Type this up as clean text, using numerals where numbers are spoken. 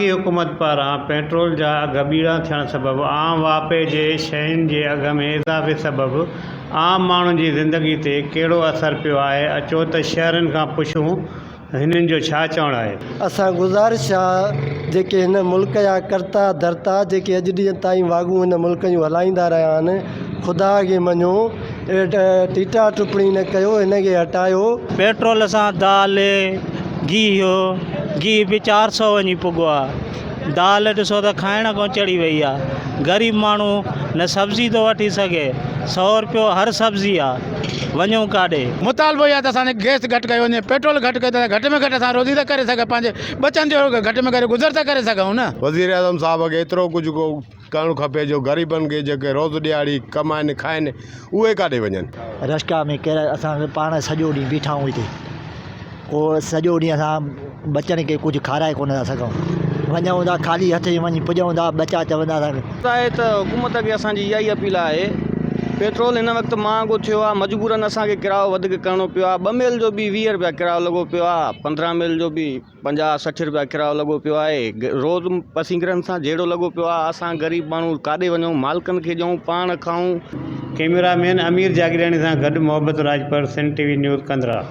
की हुकूमत पारां पेट्रोल जा अघ ॿीणा थियण सबबि आम वापे जे शयुनि जे अघ में इज़ाफ़े सबबि आम माण्हुनि जी ज़िंदगी ते कहिड़ो असरु पियो आहे। अचो त शहरनि खां पुछूं हिननि जो छा चवणु आहे। असां गुज़ारिश आहे जेके हिन मुल्क जा कर्ता धर्ता जेके अॼु ॾींहं ताईं वाॻूं हिन मुल्क जूं हलाईंदा रहिया आहिनि, ख़ुदा खे मञो, टीटा टिप्पणी न कयो, हिन खे हटायो। पेट्रोल सां दाल घी बि 400 वञी पुॻो आहे। दाल ॾिसो त खाइण खां चढ़ी वई आहे। ग़रीब माण्हू न सब्ज़ी थो वठी सघे, 100 रुपयो हर सब्ज़ी आहे। वञूं काॾे? मुतालबो इहो आहे त असांखे गैस घटि कयो वञे, पेट्रोल घटि कयो त घटि में घटि असां रोज़ी था करे सघूं, पंहिंजे बचनि जो घटि में घटि गुज़र था करे सघूं न। वज़ीर आज़म साहब खे एतिरो कुझु करणु खपे जो ग़रीबनि खे जेके रोज़ ॾियाड़ी कमाइनि खाइनि उहे काॾे वञनि। रस्का में कहिड़ा असां पाण सॼो ॾींहुं बीठा आहियूं हिते, पोइ सॼो ॾींहुं असां बचनि खे कुझु खाराए कोन था सघूं। वञूं था ख़ाली हथ वञी पुॼूं था, बचा चवंदा था। आहे त हुकूमत खे असांजी इहा ई अपील आहे। पेट्रोल हिन वक़्तु महांगो थियो आहे, मजबूरन असांखे किरायो वधीक करिणो पियो आहे। 2 मील जो बि 20 रुपया किरायो लॻो पियो आहे, 15 मील जो बि 50-60 रुपया किरायो लॻो पियो आहे। रोज़ पसींगरनि सां जहिड़ो लॻो पियो आहे। असां ग़रीब माण्हू काॾे वञूं, मालिकनि खे ॾियूं, पाण खाऊं। कैमरामैन अमीर जागीरानी सां गॾु मोहब्बत राजपर, सन टीवी न्यूज़, कंदरा।